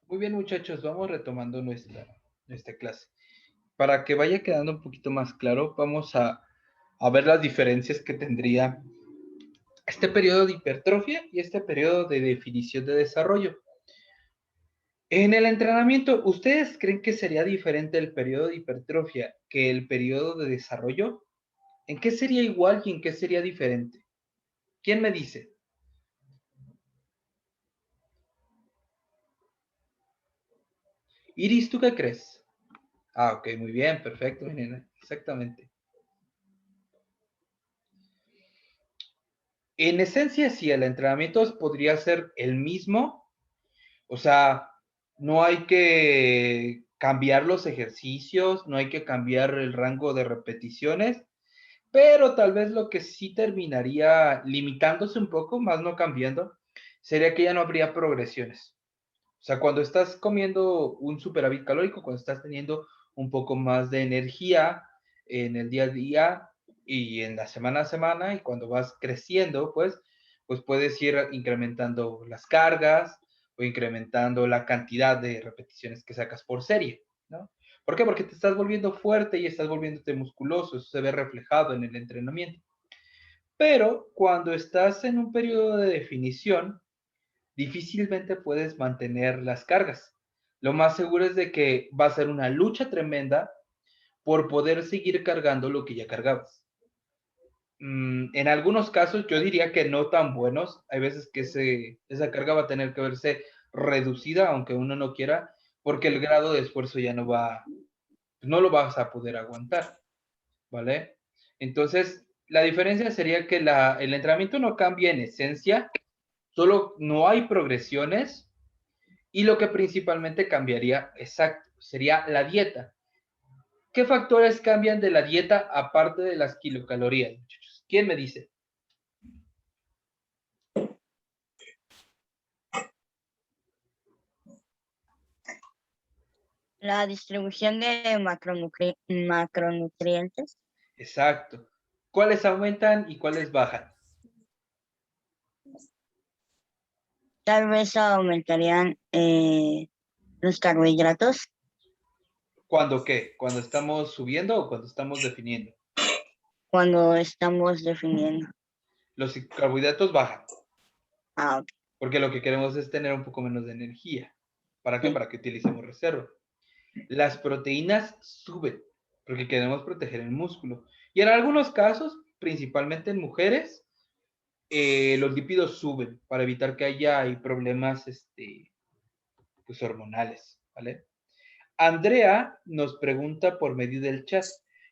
Muy bien, muchachos, vamos retomando nuestra clase. Para que vaya quedando un poquito más claro, vamos a ver las diferencias que tendría este periodo de hipertrofia y este periodo de definición de desarrollo. En el entrenamiento, ¿ustedes creen que sería diferente el periodo de hipertrofia que el periodo de desarrollo? ¿En qué sería igual y en qué sería diferente? ¿Quién me dice? Iris, ¿tú qué crees? Ah, ok, muy bien, perfecto, nena, exactamente. En esencia, sí, el entrenamiento podría ser el mismo, o sea, no hay que cambiar los ejercicios, no hay que cambiar el rango de repeticiones, pero tal vez lo que sí terminaría limitándose un poco, más no cambiando, sería que ya no habría progresiones. O sea, cuando estás comiendo un superávit calórico, cuando estás teniendo un poco más de energía en el día a día y en la semana a semana, y cuando vas creciendo, pues puedes ir incrementando las cargas o incrementando la cantidad de repeticiones que sacas por serie, ¿no? ¿Por qué? Porque te estás volviendo fuerte y estás volviéndote musculoso, eso se ve reflejado en el entrenamiento. Pero cuando estás en un periodo de definición, difícilmente puedes mantener las cargas. Lo más seguro es de que va a ser una lucha tremenda por poder seguir cargando lo que ya cargabas. En algunos casos yo diría que no tan buenos. Hay veces que esa carga va a tener que verse reducida, aunque uno no quiera, porque el grado de esfuerzo ya no lo vas a poder aguantar, ¿vale? Entonces, la diferencia sería que el entrenamiento no cambia en esencia, solo no hay progresiones. Y lo que principalmente cambiaría, exacto, sería la dieta. ¿Qué factores cambian de la dieta aparte de las kilocalorías, muchachos? ¿Quién me dice? La distribución de macronutrientes. Exacto. ¿Cuáles aumentan y cuáles bajan? Tal vez aumentarían los carbohidratos ¿Cuándo qué? ¿Cuando estamos subiendo o cuando estamos definiendo? cuando estamos definiendo. Los carbohidratos bajan, Ah, ok, porque lo que queremos es tener un poco menos de energía. ¿Para qué? sí. Para que utilicemos reserva. Las proteínas suben, porque queremos proteger el músculo. Y en algunos casos, principalmente en mujeres, los lípidos suben para evitar que haya problemas pues, hormonales, ¿vale? Andrea nos pregunta por medio del chat.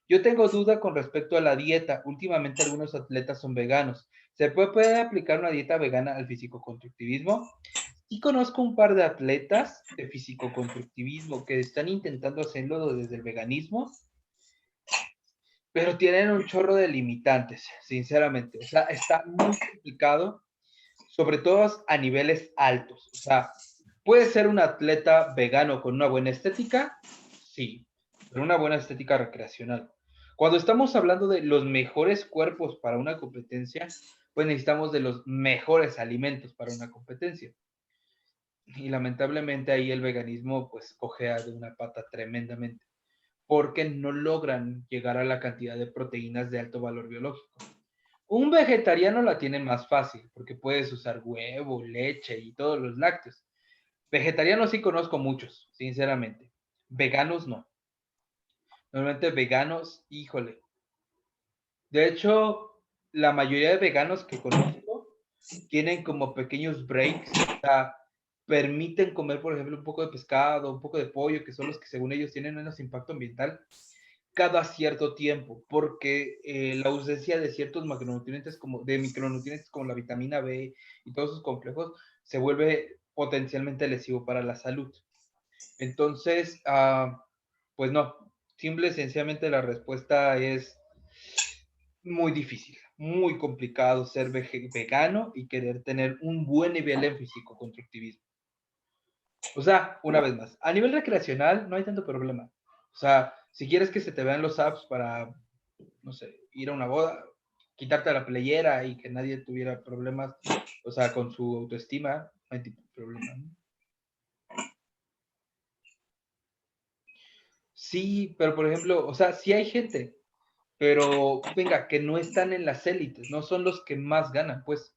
Yo tengo duda con respecto a la dieta. Últimamente algunos atletas son veganos. ¿Se puede aplicar una dieta vegana al fisicoconstructivismo? Sí conozco un par de atletas de fisicoconstructivismo que están intentando hacerlo desde el veganismo, pero tienen un chorro de limitantes, sinceramente. O sea, está muy complicado, sobre todo a niveles altos. O sea, puede ser un atleta vegano con una buena estética, sí, pero una buena estética recreacional. Cuando estamos hablando de los mejores cuerpos para una competencia, pues necesitamos de los mejores alimentos para una competencia. Y lamentablemente ahí el veganismo pues cojea de una pata tremendamente, porque no logran llegar a la cantidad de proteínas de alto valor biológico. Un vegetariano la tiene más fácil, porque puedes usar huevo, leche y todos los lácteos. Vegetarianos sí conozco muchos, sinceramente. Veganos no. Normalmente veganos, híjole. De hecho, la mayoría de veganos que conozco tienen como pequeños breaks, o sea, permiten comer, por ejemplo, un poco de pescado, un poco de pollo, que son los que según ellos tienen menos impacto ambiental, cada cierto tiempo, porque la ausencia de ciertos macronutrientes de micronutrientes como la vitamina B y todos sus complejos se vuelve potencialmente lesivo para la salud. Entonces, pues no, simple y sencillamente la respuesta es muy difícil, muy complicado ser vegano y querer tener un buen nivel en físico-constructivismo. O sea, una vez más, a nivel recreacional no hay tanto problema. O sea, si quieres que se te vean los apps para, no sé, ir a una boda, quitarte la playera y que nadie tuviera problemas, o sea, con su autoestima, no hay tipo de problema. ¿No? Sí, pero por ejemplo, o sea, sí hay gente, pero venga, que no están en las élites, no son los que más ganan, pues,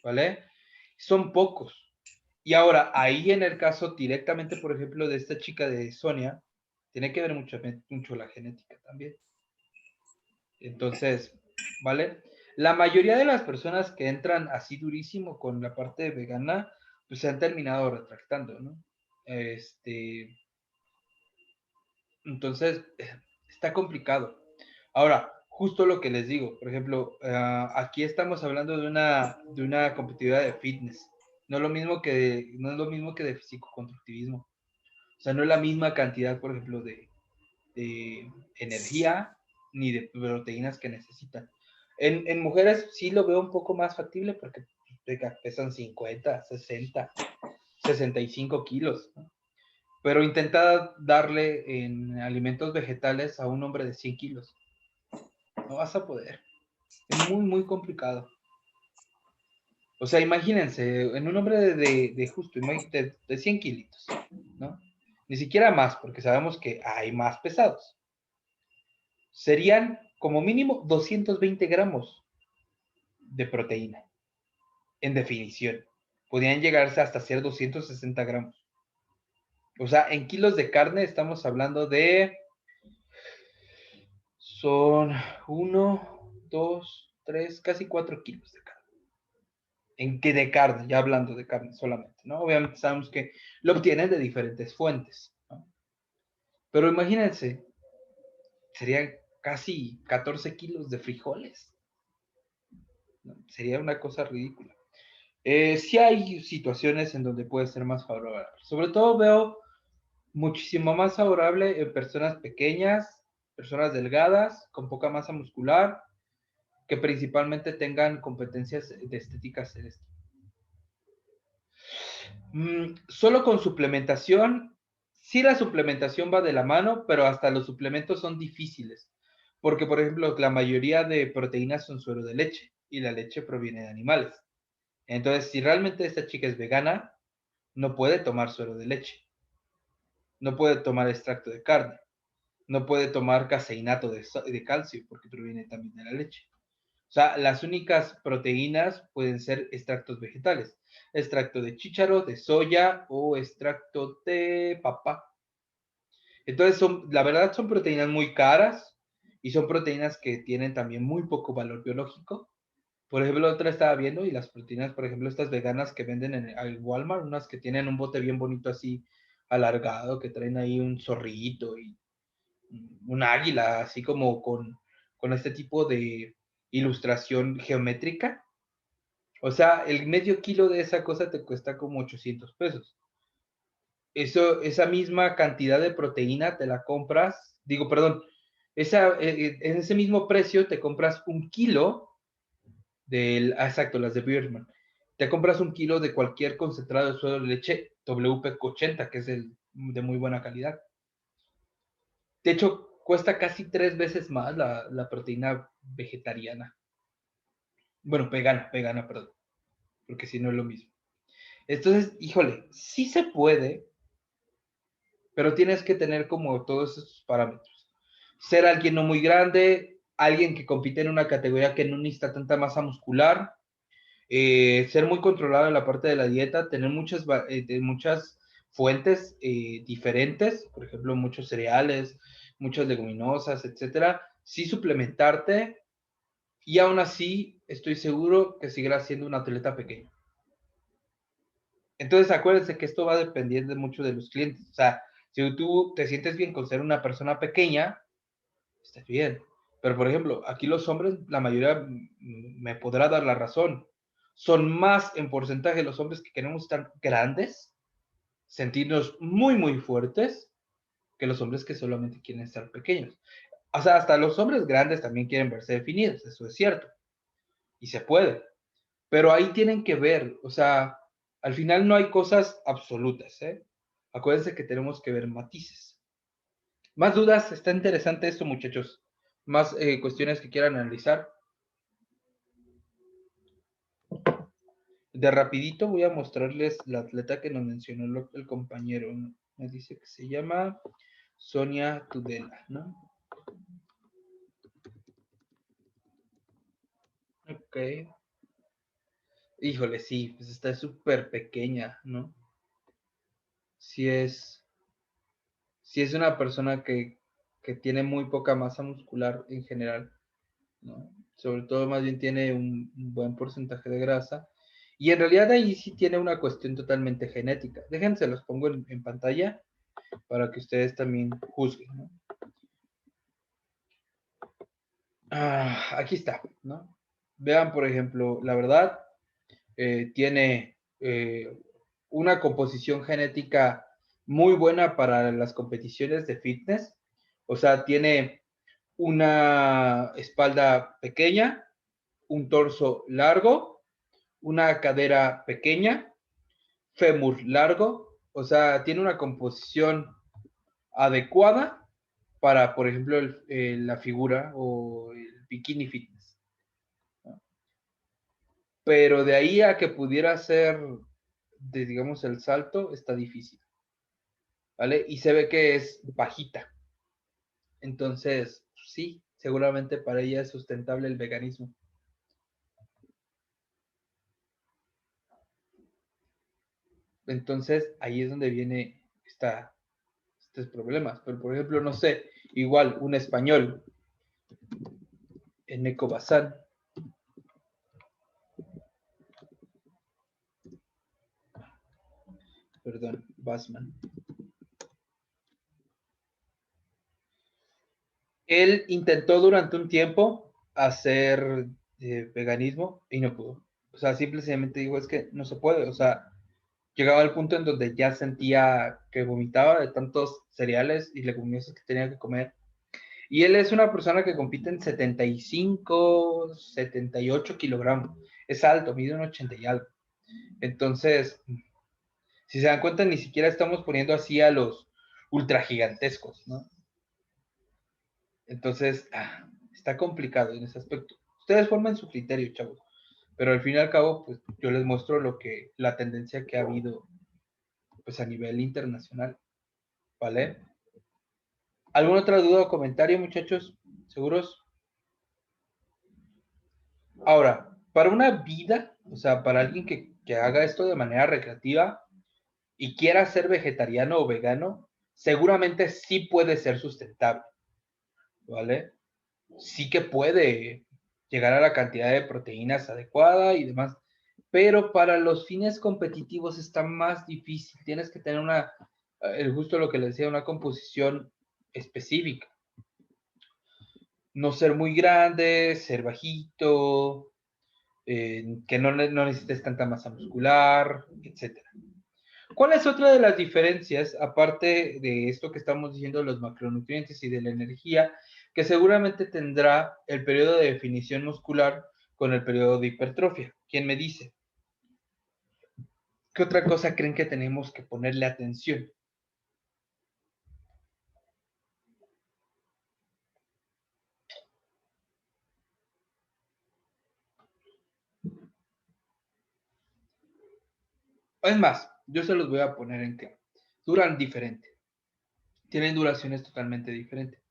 ¿vale? Son pocos. Y ahora, ahí en el caso directamente, por ejemplo, de esta chica de Sonia, tiene que ver mucho la genética también. Entonces, ¿vale? La mayoría de las personas que entran así durísimo con la parte vegana, pues se han terminado retractando, ¿no? Entonces, está complicado. Ahora, justo lo que les digo, por ejemplo, aquí estamos hablando de una competitividad de fitness. No es lo mismo no es lo mismo que de fisicoconstructivismo. O sea, no es la misma cantidad, por ejemplo, de energía ni de proteínas que necesitan. En mujeres sí lo veo un poco más factible porque pesan 50, 60, 65 kilos, ¿no? Pero intenta darle en alimentos vegetales a un hombre de 100 kilos. No vas a poder. Es muy, muy complicado. O sea, imagínense, en un hombre de justo, de 100 kilitos, ¿no? Ni siquiera más, porque sabemos que hay más pesados. Serían como mínimo 220 gramos de proteína, en definición. Podrían llegarse hasta ser 260 gramos. O sea, en kilos de carne estamos hablando de son 1, 2, 3, casi 4 kilos de carne. ¿En qué de carne? Ya hablando de carne solamente, ¿no? Obviamente sabemos que lo obtienen de diferentes fuentes, ¿no? Pero imagínense, serían casi 14 kilos de frijoles, ¿no? Sería una cosa ridícula. Sí hay situaciones en donde puede ser más favorable. Sobre todo veo muchísimo más favorable en personas pequeñas, personas delgadas, con poca masa muscular, que principalmente tengan competencias de estética celeste. Solo con suplementación, sí la suplementación va de la mano, pero hasta los suplementos son difíciles, porque por ejemplo la mayoría de proteínas son suero de leche y la leche proviene de animales. Entonces, si realmente esta chica es vegana, no puede tomar suero de leche, no puede tomar extracto de carne, no puede tomar caseinato de calcio, porque proviene también de la leche. O sea, las únicas proteínas pueden ser extractos vegetales, extracto de chícharo, de soya o extracto de papa. Entonces, la verdad son proteínas muy caras y son proteínas que tienen también muy poco valor biológico. Por ejemplo, otra estaba viendo y las proteínas, por ejemplo, estas veganas que venden en el Walmart, unas que tienen un bote bien bonito así alargado, que traen ahí un zorrito y un águila, así como con este tipo de ilustración geométrica. O sea, el medio kilo de esa cosa te cuesta como 800 pesos. Esa misma cantidad de proteína te la compras, digo, perdón, en ese mismo precio te compras un kilo exacto, las de Beerman. Te compras un kilo de cualquier concentrado de suero de leche WP80, que es de muy buena calidad. De hecho, cuesta casi 3 veces más la proteína vegetariana. Bueno, vegana, perdón, porque si no es lo mismo. Entonces, híjole, sí se puede, pero tienes que tener como todos esos parámetros. Ser alguien no muy grande, alguien que compite en una categoría que no necesita tanta masa muscular, ser muy controlado en la parte de la dieta, tener muchas fuentes diferentes, por ejemplo, muchos cereales, muchas leguminosas, etcétera. Sí suplementarte y aún así estoy seguro que seguirás siendo un atleta pequeño. Entonces, acuérdense que esto va a depender mucho de los clientes. O sea, si tú te sientes bien con ser una persona pequeña, estás bien. Pero, por ejemplo, aquí los hombres, la mayoría me podrá dar la razón. Son más en porcentaje los hombres que queremos estar grandes, sentirnos muy, muy fuertes, que los hombres que solamente quieren estar pequeños. O sea, hasta los hombres grandes también quieren verse definidos, eso es cierto. Y se puede. Pero ahí tienen que ver, o sea, al final no hay cosas absolutas, ¿eh? Acuérdense que tenemos que ver matices. Más dudas, está interesante esto, muchachos. Más cuestiones que quieran analizar. De rapidito voy a mostrarles la atleta que nos mencionó el compañero, ¿no? Me dice que se llama Sonia Tudela, ¿no? Ok. Híjole, sí, pues está súper pequeña, ¿no? Sí es una persona que tiene muy poca masa muscular en general, ¿no? Sobre todo más bien tiene un buen porcentaje de grasa. Y en realidad ahí sí tiene una cuestión totalmente genética. Déjense, los pongo en pantalla para que ustedes también juzguen, ¿no? Aquí está, ¿no? Vean, por ejemplo, la verdad, tiene una composición genética muy buena para las competiciones de fitness. O sea, tiene una espalda pequeña, un torso largo, una cadera pequeña, fémur largo. O sea, tiene una composición adecuada para, por ejemplo, la figura o el bikini fitness. Pero de ahí a que pudiera ser, digamos, el salto, está difícil, ¿vale? Y se ve que es bajita. Entonces, sí, seguramente para ella es sustentable el veganismo. Entonces, ahí es donde viene estos problemas. Pero, por ejemplo, no sé, igual un español, Eneco Bazán, perdón, Basman. Él intentó durante un tiempo hacer veganismo y no pudo. O sea, simplemente dijo, es que no se puede. O sea, llegaba al punto en donde ya sentía que vomitaba de tantos cereales y leguminosas que tenía que comer. Y él es una persona que compite en 75, 78 kilogramos. Es alto, mide un 80 y algo. Entonces, si se dan cuenta, ni siquiera estamos poniendo así a los ultra gigantescos, ¿no? Entonces, está complicado en ese aspecto. Ustedes forman su criterio, chavos. Pero al fin y al cabo, pues yo les muestro la tendencia que ha habido pues a nivel internacional, ¿vale? ¿Alguna otra duda o comentario, muchachos? ¿Seguros? Ahora, para una vida, o sea, para alguien que haga esto de manera recreativa y quiera ser vegetariano o vegano, seguramente sí puede ser sustentable, ¿vale? Sí que puede llegar a la cantidad de proteínas adecuada y demás, pero para los fines competitivos está más difícil. Tienes que tener justo lo que les decía, una composición específica. No ser muy grande, ser bajito, que no necesites tanta masa muscular, etcétera. ¿Cuál es otra de las diferencias, aparte de esto que estamos diciendo, los macronutrientes y de la energía, que seguramente tendrá el periodo de definición muscular con el periodo de hipertrofia? ¿Quién me dice? ¿Qué otra cosa creen que tenemos que ponerle atención? Es más, yo se los voy a poner en claro. Duran diferente. Tienen duraciones totalmente diferentes.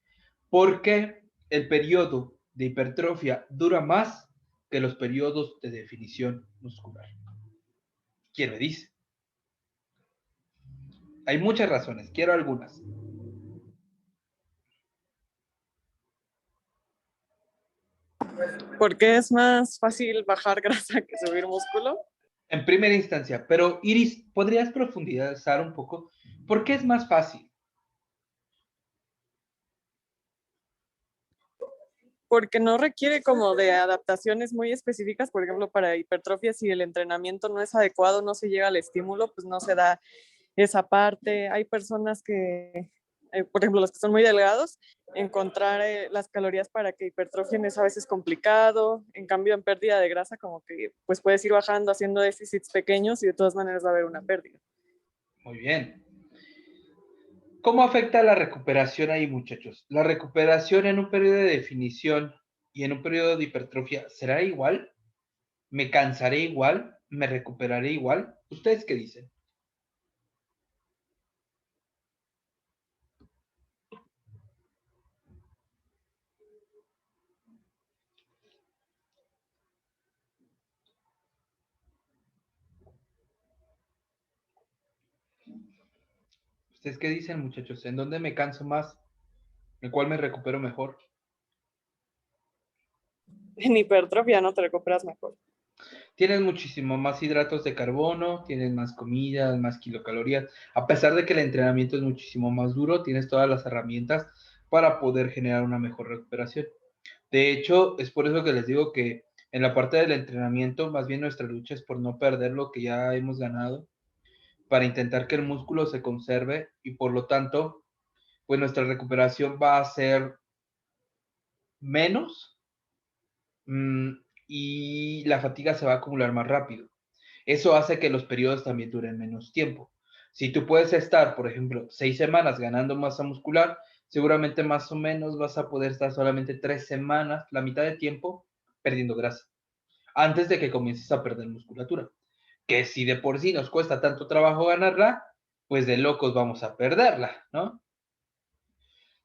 ¿Por qué el periodo de hipertrofia dura más que los periodos de definición muscular? ¿Quién me dice? Hay muchas razones, quiero algunas. Porque es más fácil bajar grasa que subir músculo. En primera instancia, pero Iris, ¿podrías profundizar un poco? ¿Por qué es más fácil? Porque no requiere como de adaptaciones muy específicas, por ejemplo, para hipertrofia, si el entrenamiento no es adecuado, no se llega al estímulo, pues no se da esa parte. Hay personas que, por ejemplo, los que son muy delgados, encontrar las calorías para que hipertrofien es a veces complicado. En cambio, en pérdida de grasa, como que pues puedes ir bajando, haciendo déficits pequeños y de todas maneras va a haber una pérdida. Muy bien. ¿Cómo afecta la recuperación ahí, muchachos? ¿La recuperación en un periodo de definición y en un periodo de hipertrofia será igual? ¿Me cansaré igual? ¿Me recuperaré igual? ¿Ustedes qué dicen? ¿Ustedes qué dicen, muchachos? ¿En dónde me canso más? ¿En cuál me recupero mejor? En hipertrofia no te recuperas mejor. Tienes muchísimo más hidratos de carbono, tienes más comidas, más kilocalorías. A pesar de que el entrenamiento es muchísimo más duro, tienes todas las herramientas para poder generar una mejor recuperación. De hecho, es por eso que les digo que en la parte del entrenamiento, más bien nuestra lucha es por no perder lo que ya hemos ganado, para intentar que el músculo se conserve y por lo tanto, pues nuestra recuperación va a ser menos mmm, y la fatiga se va a acumular más rápido. Eso hace que los periodos también duren menos tiempo. Si tú puedes estar, por ejemplo, 6 semanas ganando masa muscular, seguramente más o menos vas a poder estar solamente 3 semanas, la mitad de tiempo, perdiendo grasa, antes de que comiences a perder musculatura. Que si de por sí nos cuesta tanto trabajo ganarla, pues de locos vamos a perderla, ¿no?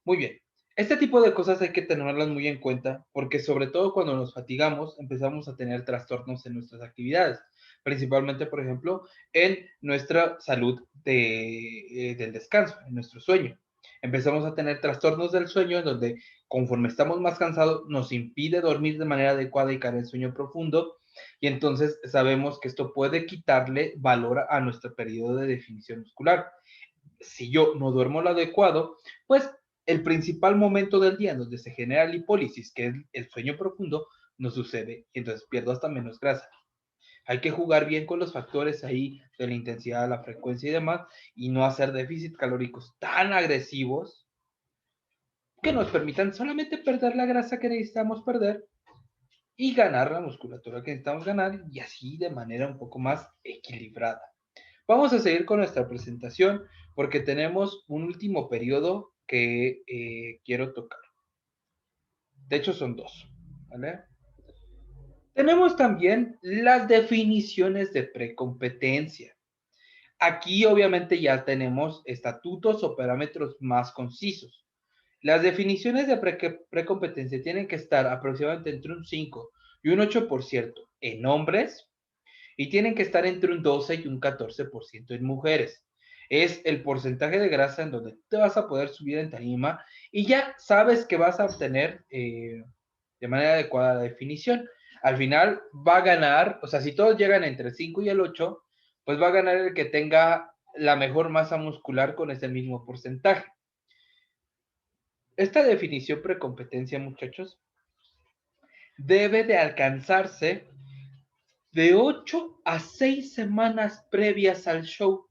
Muy bien. Este tipo de cosas hay que tenerlas muy en cuenta porque sobre todo cuando nos fatigamos empezamos a tener trastornos en nuestras actividades, principalmente, por ejemplo, en nuestra salud del descanso, en nuestro sueño. Empezamos a tener trastornos del sueño en donde conforme estamos más cansados nos impide dormir de manera adecuada y caer en sueño profundo y entonces sabemos que esto puede quitarle valor a nuestro periodo de definición muscular. Si yo no duermo lo adecuado, pues el principal momento del día en donde se genera lipólisis, que es el sueño profundo, no sucede y entonces pierdo hasta menos grasa. Hay que jugar bien con los factores ahí de la intensidad, la frecuencia y demás y no hacer déficits calóricos tan agresivos que nos permitan solamente perder la grasa que necesitamos perder y ganar la musculatura que necesitamos ganar y así de manera un poco más equilibrada. Vamos a seguir con nuestra presentación porque tenemos un último periodo que quiero tocar. De hecho, son dos, ¿vale? Tenemos también las definiciones de precompetencia. Aquí obviamente ya tenemos estatutos o parámetros más concisos. Las definiciones de precompetencia tienen que estar aproximadamente entre un 5 y un 8% en hombres y tienen que estar entre un 12 y un 14% en mujeres. Es el porcentaje de grasa en donde te vas a poder subir en tarima y ya sabes que vas a obtener de manera adecuada la definición. Al final va a ganar, o sea, si todos llegan entre el 5 y el 8, pues va a ganar el que tenga la mejor masa muscular con ese mismo porcentaje. Esta definición precompetencia, muchachos, debe de alcanzarse de 8 a 6 semanas previas al show.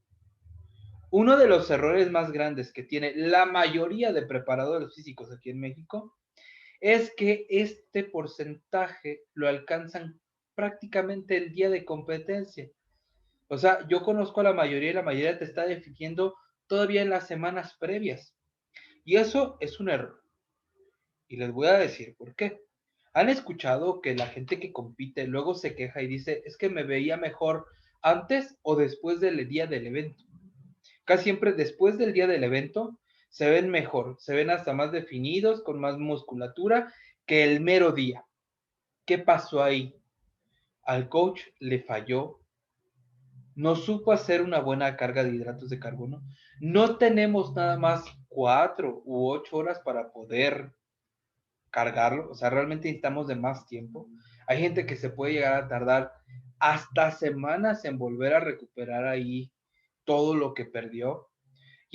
Uno de los errores más grandes que tiene la mayoría de preparadores físicos aquí en México es que este porcentaje lo alcanzan prácticamente el día de competencia. O sea, yo conozco a la mayoría y la mayoría te está definiendo todavía en las semanas previas. Y eso es un error. Y les voy a decir por qué. ¿Han escuchado que la gente que compite luego se queja y dice, es que me veía mejor antes o después del día del evento? Casi siempre después del día del evento se ven mejor, se ven hasta más definidos, con más musculatura que el mero día. ¿Qué pasó ahí? Al coach le falló, no supo hacer una buena carga de hidratos de carbono. No tenemos nada más 4 u 8 horas para poder cargarlo, o sea, realmente necesitamos de más tiempo. Hay gente que se puede llegar a tardar hasta semanas en volver a recuperar ahí todo lo que perdió.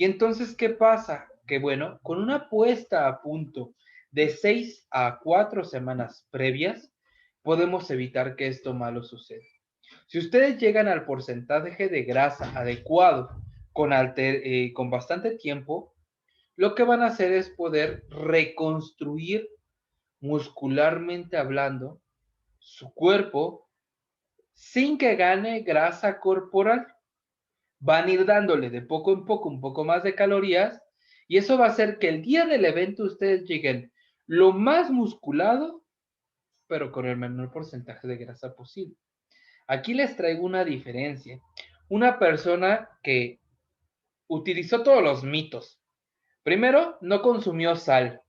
Y entonces, ¿qué pasa? Que bueno, con una puesta a punto de 6 a 4 semanas previas, podemos evitar que esto malo suceda. Si ustedes llegan al porcentaje de grasa adecuado con bastante tiempo, lo que van a hacer es poder reconstruir muscularmente hablando su cuerpo sin que gane grasa corporal. Van a ir dándole de poco en poco un poco más de calorías y eso va a hacer que el día del evento ustedes lleguen lo más musculado, pero con el menor porcentaje de grasa posible. Aquí les traigo una diferencia. Una persona que utilizó todos los mitos. Primero, no consumió sal.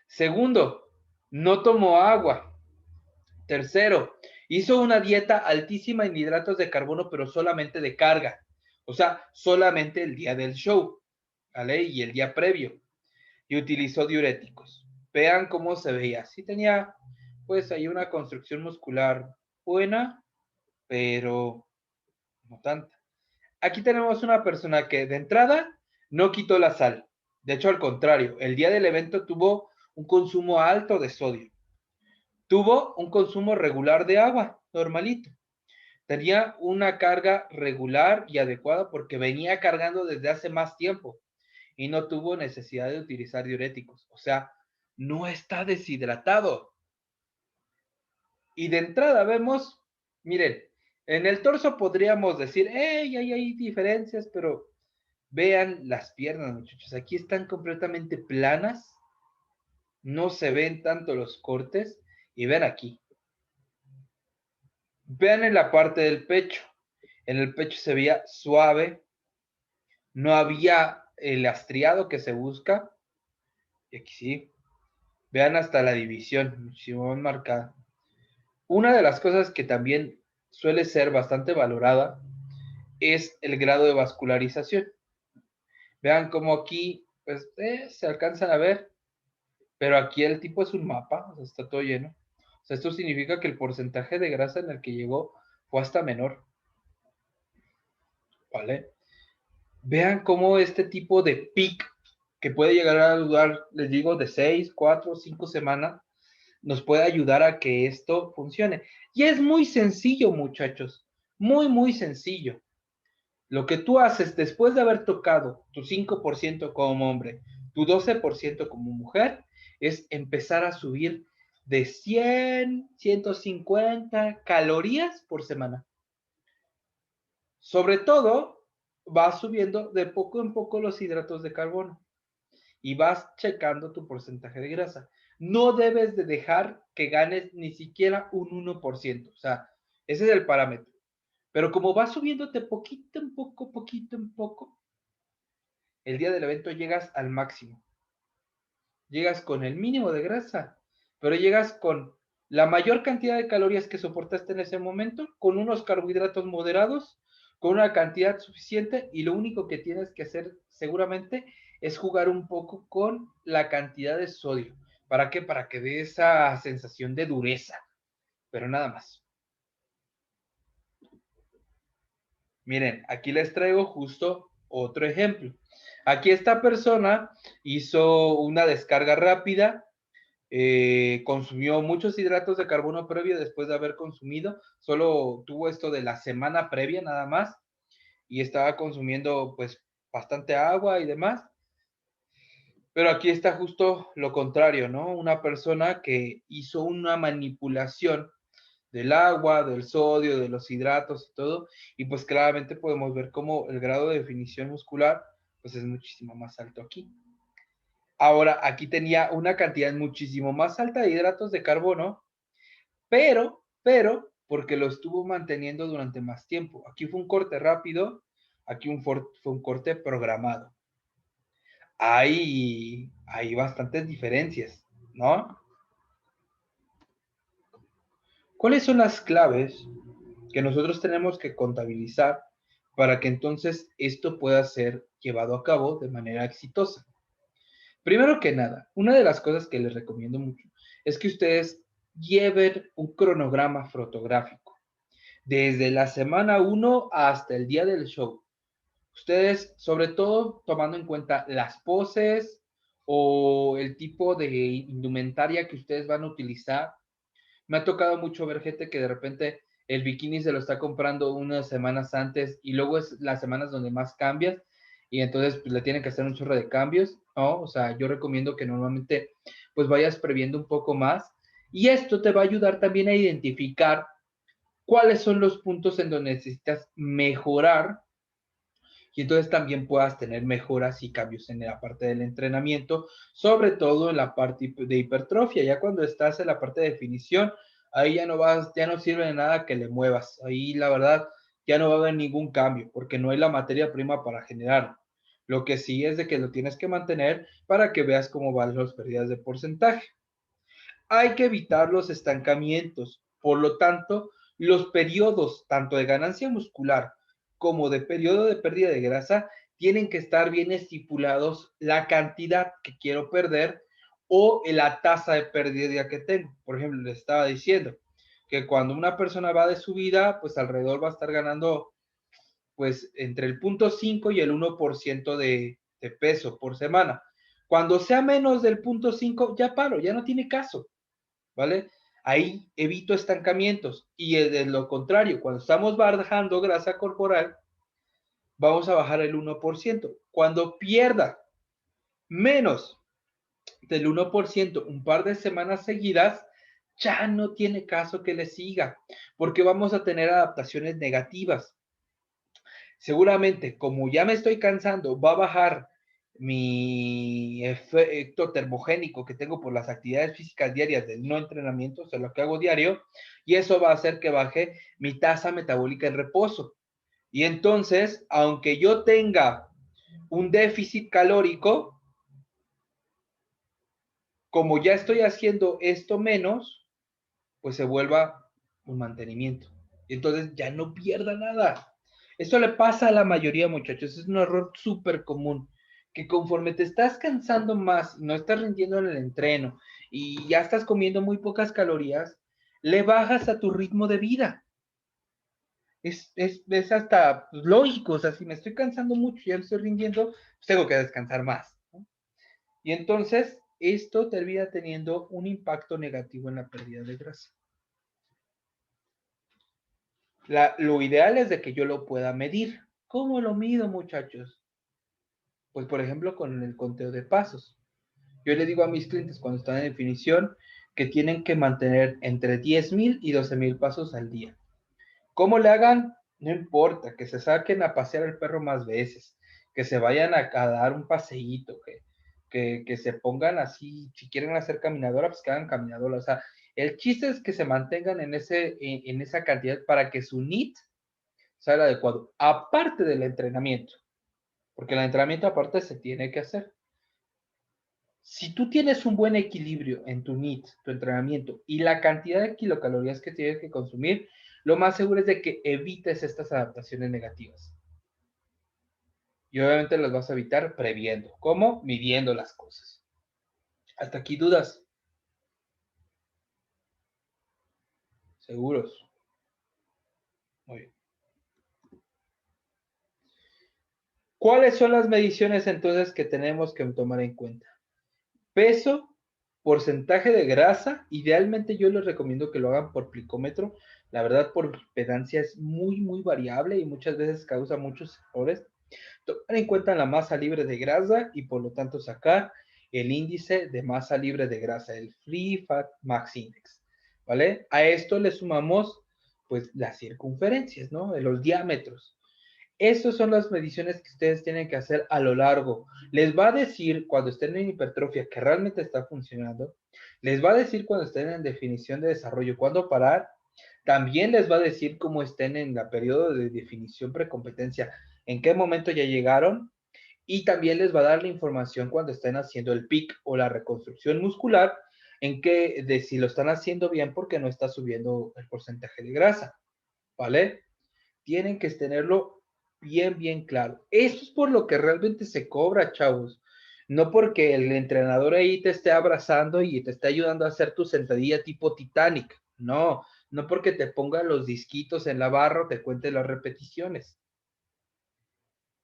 Segundo, no tomó agua. Tercero, hizo una dieta altísima en hidratos de carbono, pero solamente de carga. O sea, solamente el día del show. ¿vale? Y el día previo, y utilizó diuréticos. Vean cómo se veía. Sí tenía, pues, ahí una construcción muscular buena, pero no tanta. Aquí tenemos una persona que de entrada no quitó la sal. De hecho, al contrario, el día del evento tuvo un consumo alto de sodio. Tuvo un consumo regular de agua, normalito. Tenía una carga regular y adecuada porque venía cargando desde hace más tiempo y no tuvo necesidad de utilizar diuréticos. O sea, no está deshidratado. Y de entrada vemos, miren, en el torso podríamos decir, hey, hay diferencias, pero vean las piernas, muchachos. Aquí están completamente planas, no se ven tanto los cortes. Y ven aquí, vean en la parte del pecho. En el pecho se veía suave, no había el astriado que se busca. Y aquí sí, vean hasta la división, muchísimo más marcada. Una de las cosas que también suele ser bastante valorada es el grado de vascularización. Vean cómo aquí pues, se alcanzan a ver, pero aquí el tipo es un mapa, o sea, está todo lleno. O sea, esto significa que el porcentaje de grasa en el que llegó fue hasta menor. ¿Vale? Vean cómo este tipo de pic, que puede llegar a durar, les digo, de 6, 4, 5 semanas, nos puede ayudar a que esto funcione. Y es muy sencillo, muchachos. Muy, muy sencillo. Lo que tú haces después de haber tocado tu 5% como hombre, tu 12% como mujer, es empezar a subir de 100, 150 calorías por semana. Sobre todo, vas subiendo de poco en poco los hidratos de carbono y vas checando tu porcentaje de grasa. No debes de dejar que ganes ni siquiera un 1%. O sea, ese es el parámetro. Pero como vas subiéndote poquito en poco, el día del evento llegas al máximo. Llegas con el mínimo de grasa, pero llegas con la mayor cantidad de calorías que soportaste en ese momento, con unos carbohidratos moderados, con una cantidad suficiente, y lo único que tienes que hacer seguramente es jugar un poco con la cantidad de sodio. ¿Para qué? Para que dé esa sensación de dureza, pero nada más. Miren, aquí les traigo justo otro ejemplo. Aquí esta persona hizo una descarga rápida, consumió muchos hidratos de carbono previo después de haber consumido, solo tuvo esto de la semana previa nada más y estaba consumiendo pues bastante agua y demás. Pero aquí está justo lo contrario, ¿no? Una persona que hizo una manipulación del agua, del sodio, de los hidratos y todo, y pues claramente podemos ver cómo el grado de definición muscular pues es muchísimo más alto aquí. Ahora, aquí tenía una cantidad muchísimo más alta de hidratos de carbono, pero, porque lo estuvo manteniendo durante más tiempo. Aquí fue un corte rápido, aquí fue un corte programado. Hay bastantes diferencias, ¿no? ¿Cuáles son las claves que nosotros tenemos que contabilizar para que entonces esto pueda ser llevado a cabo de manera exitosa? Primero que nada, una de las cosas que les recomiendo mucho es que ustedes lleven un cronograma fotográfico desde la semana 1 hasta el día del show. Ustedes, sobre todo tomando en cuenta las poses o el tipo de indumentaria que ustedes van a utilizar. Me ha tocado mucho ver gente que de repente el bikini se lo está comprando unas semanas antes y luego es las semanas donde más cambias y entonces pues, le tienen que hacer un chorro de cambios, ¿no? O sea, yo recomiendo que normalmente pues vayas previendo un poco más y esto te va a ayudar también a identificar cuáles son los puntos en donde necesitas mejorar y entonces también puedas tener mejoras y cambios en la parte del entrenamiento, sobre todo en la parte de hipertrofia. Ya cuando estás en la parte de definición, ahí ya no sirve de nada que le muevas. Ahí la verdad ya no va a haber ningún cambio porque no hay la materia prima para generarlo. Lo que sí es de que lo tienes que mantener para que veas cómo van las pérdidas de porcentaje. Hay que evitar los estancamientos. Por lo tanto, los periodos tanto de ganancia muscular como de periodo de pérdida de grasa tienen que estar bien estipulados la cantidad que quiero perder o la tasa de pérdida que tengo. Por ejemplo, les estaba diciendo que cuando una persona va de subida, pues alrededor va a estar ganando pues entre el 0.5 y el 1% de peso por semana. Cuando sea menos del 0.5, ya paro, ya no tiene caso, ¿vale? Ahí evito estancamientos. Y de lo contrario, cuando estamos bajando grasa corporal, vamos a bajar el 1%. Cuando pierda menos del 1% un par de semanas seguidas, ya no tiene caso que le siga, porque vamos a tener adaptaciones negativas. Seguramente, como ya me estoy cansando, va a bajar mi efecto termogénico que tengo por las actividades físicas diarias del no entrenamiento, o sea, lo que hago diario, y eso va a hacer que baje mi tasa metabólica en reposo. Y entonces, aunque yo tenga un déficit calórico, como ya estoy haciendo esto menos, pues se vuelva un mantenimiento. Y entonces ya no pierda nada. Esto le pasa a la mayoría, muchachos. Es un error súper común. Que conforme te estás cansando más, no estás rindiendo en el entreno y ya estás comiendo muy pocas calorías, le bajas a tu ritmo de vida. Es hasta pues, lógico. O sea, si me estoy cansando mucho y ya no estoy rindiendo, pues tengo que descansar más, ¿no? Y entonces esto termina teniendo un impacto negativo en la pérdida de grasa. Lo ideal es de que yo lo pueda medir. ¿Cómo lo mido, muchachos? Pues, por ejemplo, con el conteo de pasos. Yo le digo a mis clientes cuando están en definición que tienen que mantener entre 10,000 y 12,000 pasos al día. ¿Cómo le hagan? No importa, que se saquen a pasear al perro más veces, que se vayan a dar un paseíto, que se pongan así, si quieren hacer caminadora, pues que hagan caminadora. O sea, el chiste es que se mantengan en esa cantidad para que su NEAT sea el adecuado, aparte del entrenamiento, porque el entrenamiento aparte se tiene que hacer. Si tú tienes un buen equilibrio en tu NEAT, tu entrenamiento y la cantidad de kilocalorías que tienes que consumir, lo más seguro es de que evites estas adaptaciones negativas. Y obviamente las vas a evitar previendo. ¿Cómo? Midiendo las cosas. ¿Hasta aquí dudas? ¿Seguros? Muy bien. ¿Cuáles son las mediciones entonces que tenemos que tomar en cuenta? Peso, porcentaje de grasa. Idealmente yo les recomiendo que lo hagan por plicómetro. La verdad, por pedancia es muy, muy variable y muchas veces causa muchos errores. Tomar en cuenta la masa libre de grasa y por lo tanto sacar el índice de masa libre de grasa, el Free Fat Max Index, ¿vale? A esto le sumamos pues las circunferencias, ¿no? De los diámetros. Esas son las mediciones que ustedes tienen que hacer a lo largo. Les va a decir cuando estén en hipertrofia que realmente está funcionando. Les va a decir cuando estén en definición de desarrollo cuándo parar. También les va a decir cómo estén en la periodo de definición precompetencia, en qué momento ya llegaron. Y también les va a dar la información cuando estén haciendo el PIC o la reconstrucción muscular, en que de si lo están haciendo bien porque no está subiendo el porcentaje de grasa, ¿vale? Tienen que tenerlo bien, bien claro. Eso es por lo que realmente se cobra, chavos. No porque el entrenador ahí te esté abrazando y te esté ayudando a hacer tu sentadilla tipo Titanic. No, no porque te ponga los disquitos en la barra o te cuente las repeticiones.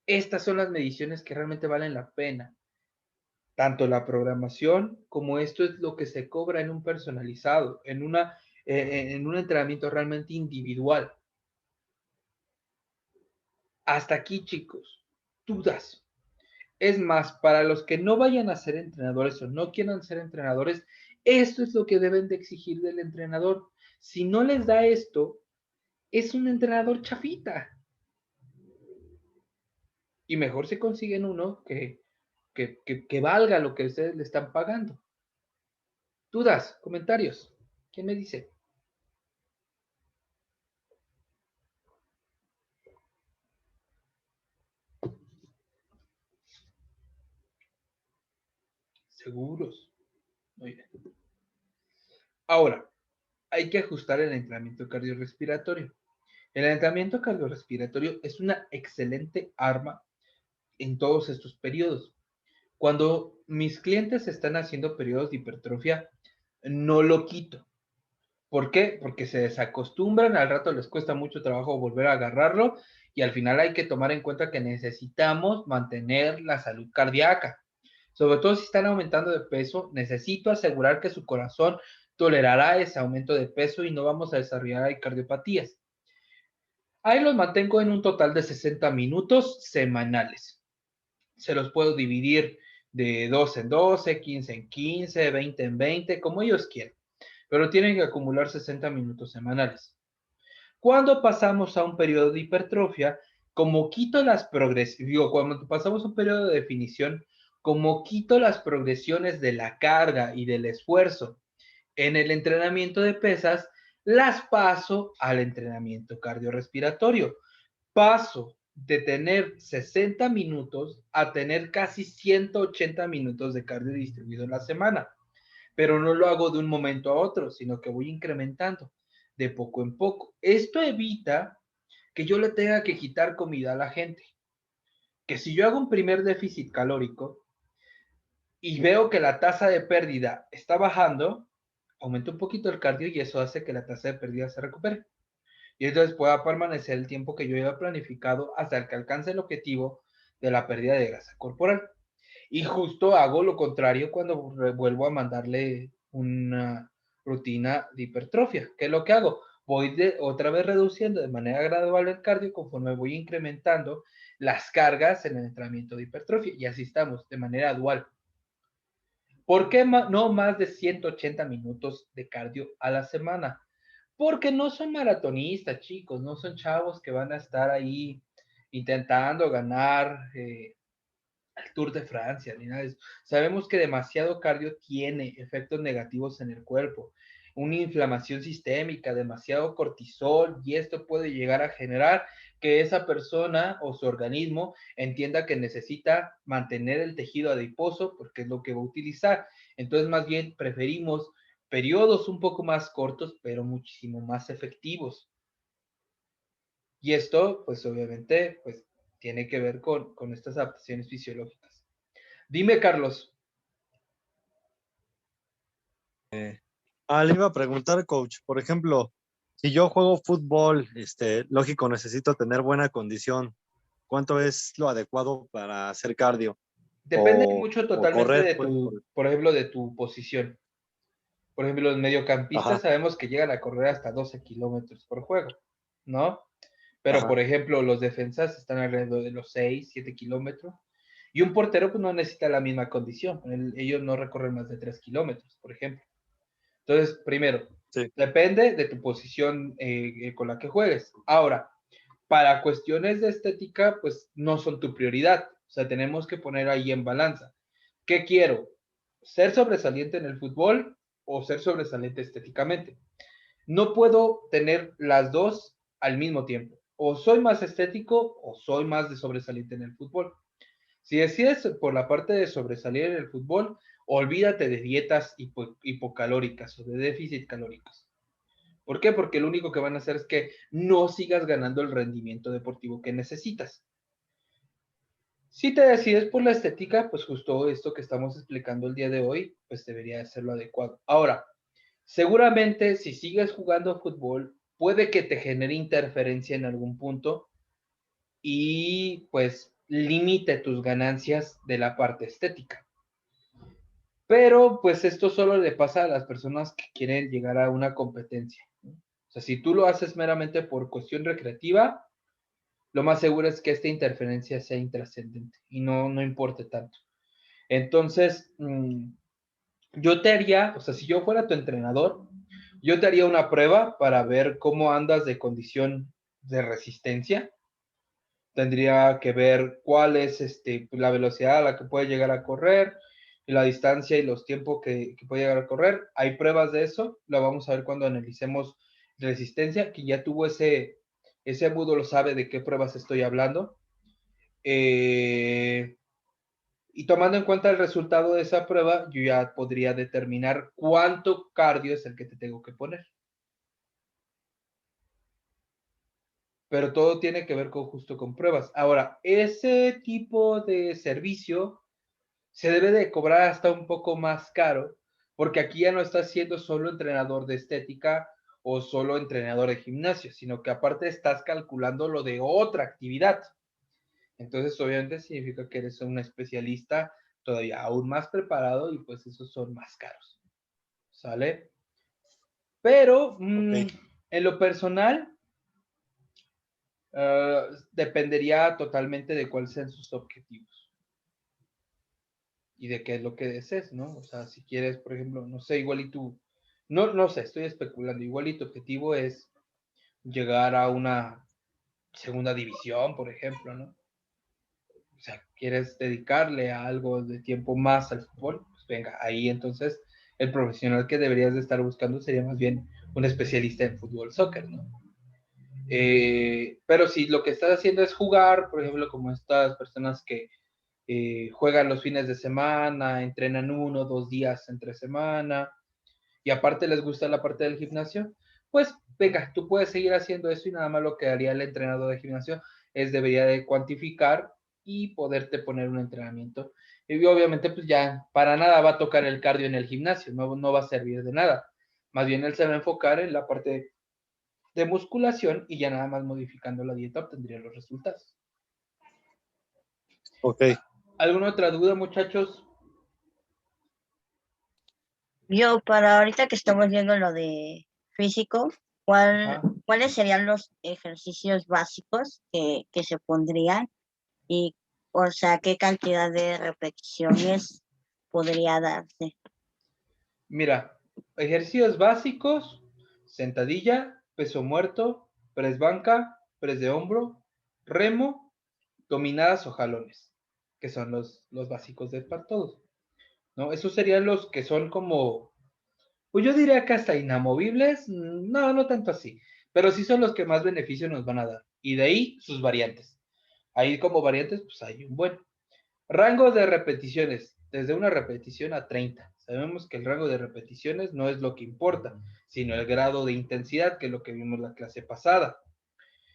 Estas son las mediciones que realmente valen la pena. Tanto la programación como esto es lo que se cobra en un personalizado, en un entrenamiento realmente individual. Hasta aquí, chicos. Dudas. Es más, para los que no vayan a ser entrenadores o no quieran ser entrenadores, esto es lo que deben de exigir del entrenador. Si no les da esto, es un entrenador chafita. Y mejor se consiguen uno que valga lo que ustedes le están pagando. ¿Dudas? ¿Comentarios? ¿Quién me dice? Seguros. Muy bien. Ahora, hay que ajustar el entrenamiento cardiorrespiratorio. El entrenamiento cardiorrespiratorio es una excelente arma en todos estos periodos. Cuando mis clientes están haciendo periodos de hipertrofia, no lo quito. ¿Por qué? Porque se desacostumbran, al rato les cuesta mucho trabajo volver a agarrarlo y al final hay que tomar en cuenta que necesitamos mantener la salud cardíaca. Sobre todo si están aumentando de peso, necesito asegurar que su corazón tolerará ese aumento de peso y no vamos a desarrollar cardiopatías. Ahí los mantengo en un total de 60 minutos semanales. Se los puedo dividir de 12 en 12, 15 en 15, 20 en 20, como ellos quieran, pero tienen que acumular 60 minutos semanales. Cuando pasamos a un periodo de hipertrofia, como quito las progresiones, cuando pasamos a un periodo de definición, como quito las progresiones de la carga y del esfuerzo en el entrenamiento de pesas, las paso al entrenamiento cardiorrespiratorio. Paso de tener 60 minutos a tener casi 180 minutos de cardio distribuido en la semana, pero no lo hago de un momento a otro, sino que voy incrementando de poco en poco. Esto evita que yo le tenga que quitar comida a la gente. Que si yo hago un primer déficit calórico y veo que la tasa de pérdida está bajando, aumento un poquito el cardio y eso hace que la tasa de pérdida se recupere. Y entonces pueda permanecer el tiempo que yo había planificado hasta que alcance el objetivo de la pérdida de grasa corporal. Y justo hago lo contrario cuando vuelvo a mandarle una rutina de hipertrofia. ¿Qué es lo que hago? Voy otra vez reduciendo de manera gradual el cardio conforme voy incrementando las cargas en el entrenamiento de hipertrofia. Y así estamos, de manera dual. ¿Por qué no más de 180 minutos de cardio a la semana? Porque no son maratonistas, chicos, no son chavos que van a estar ahí intentando ganar el Tour de Francia, ni nada de eso. Sabemos que demasiado cardio tiene efectos negativos en el cuerpo, una inflamación sistémica, demasiado cortisol, y esto puede llegar a generar que esa persona o su organismo entienda que necesita mantener el tejido adiposo porque es lo que va a utilizar. Entonces, más bien preferimos periodos un poco más cortos, pero muchísimo más efectivos. Y esto, pues obviamente, pues tiene que ver con estas adaptaciones fisiológicas. Dime, Carlos. Le iba a preguntar, coach, por ejemplo, si yo juego fútbol, lógico, necesito tener buena condición. ¿Cuánto es lo adecuado para hacer cardio? Depende mucho O totalmente correr, de pues. por ejemplo, de tu posición. Por ejemplo, los mediocampistas Ajá, sabemos que llegan a correr hasta 12 kilómetros por juego, ¿no? Pero, por ajá. ejemplo, los defensas están alrededor de los 6, 7 kilómetros. Y un portero pues, no necesita la misma condición. Ellos no recorren más de 3 kilómetros, por ejemplo. Entonces, primero, Sí. depende de tu posición con la que juegues. Ahora, para cuestiones de estética, pues no son tu prioridad. O sea, tenemos que poner ahí en balanza. ¿Qué quiero? ¿Ser sobresaliente en el fútbol o ser sobresaliente estéticamente? No puedo tener las dos al mismo tiempo. O soy más estético o soy más de sobresaliente en el fútbol. Si decides por la parte de sobresalir en el fútbol, olvídate de dietas hipocalóricas o de déficit calóricos. ¿Por qué? Porque lo único que van a hacer es que no sigas ganando el rendimiento deportivo que necesitas. Si te decides por la estética, pues justo esto que estamos explicando el día de hoy, pues debería ser lo adecuado. Ahora, seguramente si sigues jugando fútbol, puede que te genere interferencia en algún punto y pues limite tus ganancias de la parte estética. Pero pues esto solo le pasa a las personas que quieren llegar a una competencia. O sea, si tú lo haces meramente por cuestión recreativa, lo más seguro es que esta interferencia sea intrascendente y no importe tanto. Entonces, yo te haría, o sea, si yo fuera tu entrenador, yo te haría una prueba para ver cómo andas de condición de resistencia. Tendría que ver cuál es la velocidad a la que puede llegar a correr, y la distancia y los tiempos que puede llegar a correr. Hay pruebas de eso, lo vamos a ver cuando analicemos resistencia, que ya tuvo ese agudo lo sabe de qué pruebas estoy hablando. Y tomando en cuenta el resultado de esa prueba, yo ya podría determinar cuánto cardio es el que te tengo que poner. pero todo tiene que ver justo con pruebas. Ahora, ese tipo de servicio se debe de cobrar hasta un poco más caro, porque aquí ya no estás siendo solo entrenador de estética o solo entrenador de gimnasio, sino que aparte estás calculando lo de otra actividad. Entonces, obviamente significa que eres un especialista todavía aún más preparado y pues esos son más caros. ¿Sale? Pero Ok. en lo personal, dependería totalmente de cuáles sean sus objetivos y de qué es lo que desees, ¿no? O sea, si quieres, por ejemplo, no sé, igual y tú, no sé, estoy especulando, igual y tu objetivo es llegar a una segunda división, por ejemplo, ¿no? O sea, quieres dedicarle a algo de tiempo más al fútbol, pues venga, ahí entonces el profesional que deberías de estar buscando sería más bien un especialista en fútbol, soccer, ¿no? Pero si lo que estás haciendo es jugar, por ejemplo, como estas personas que juegan los fines de semana, entrenan 1 o 2 días entre semana y aparte les gusta la parte del gimnasio, pues venga, tú puedes seguir haciendo eso y nada más lo que haría el entrenador de gimnasio es debería de cuantificar y poderte poner un entrenamiento. Y obviamente pues ya para nada va a tocar el cardio en el gimnasio, no va a servir de nada. Más bien él se va a enfocar en la parte de musculación y ya nada más modificando la dieta obtendría los resultados. Ok. ¿Alguna otra duda, muchachos? Yo, para ahorita que estamos viendo lo de físico, ¿cuáles serían los ejercicios básicos que se pondrían? Y, o sea, ¿qué cantidad de repeticiones podría darse? Mira, ejercicios básicos, sentadilla, peso muerto, press banca, press de hombro, remo, dominadas o jalones, que son los básicos de para todos, ¿no? Esos serían los que son como, pues yo diría que hasta inamovibles, no tanto así, pero sí son los que más beneficio nos van a dar. Y de ahí sus variantes. Ahí como variantes, pues hay un buen. Rango de repeticiones, desde una repetición a 30. Sabemos que el rango de repeticiones no es lo que importa, sino el grado de intensidad, que es lo que vimos la clase pasada.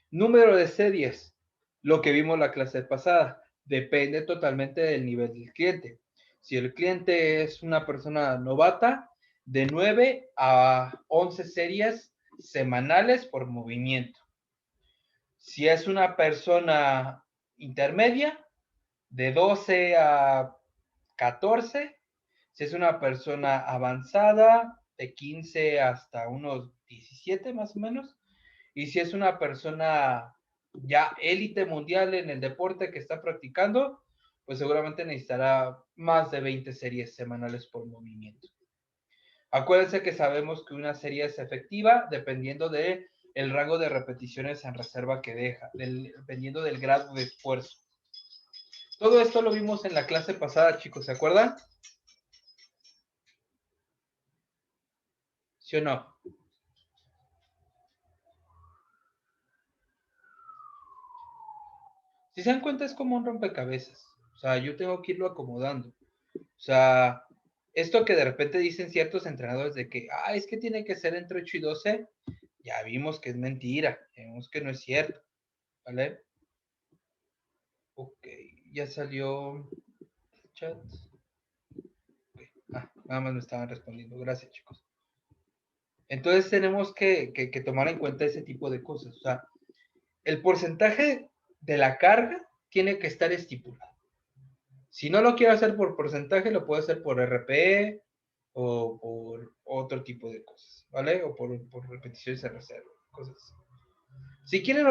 Número de series, lo que vimos la clase pasada, depende totalmente del nivel del cliente. Si el cliente es una persona novata, de 9 a 11 series semanales por movimiento. Si es una persona intermedia, de 12 a 14. Si es una persona avanzada, de 15 hasta unos 17 más o menos. Y si es una persona ya élite mundial en el deporte que está practicando, pues seguramente necesitará más de 20 series semanales por movimiento. Acuérdense que sabemos que una serie es efectiva dependiendo de el rango de repeticiones en reserva que deja, dependiendo del grado de esfuerzo. Todo esto lo vimos en la clase pasada, chicos, ¿se acuerdan? ¿Sí o no? Si se dan cuenta, es como un rompecabezas. O sea, yo tengo que irlo acomodando. O sea, esto que de repente dicen ciertos entrenadores de que, es que tiene que ser entre 8 y 12, ya vimos que es mentira, ya vimos que no es cierto, ¿vale? Ok, ya salió el chat. Okay. Nada más me estaban respondiendo. Gracias, chicos. Entonces tenemos que tomar en cuenta ese tipo de cosas. O sea, el porcentaje de la carga tiene que estar estipulado. Si no lo quiero hacer por porcentaje, lo puedo hacer por RPE o por otro tipo de cosas, ¿vale? O por repeticiones de reserva, cosas así. Si quieren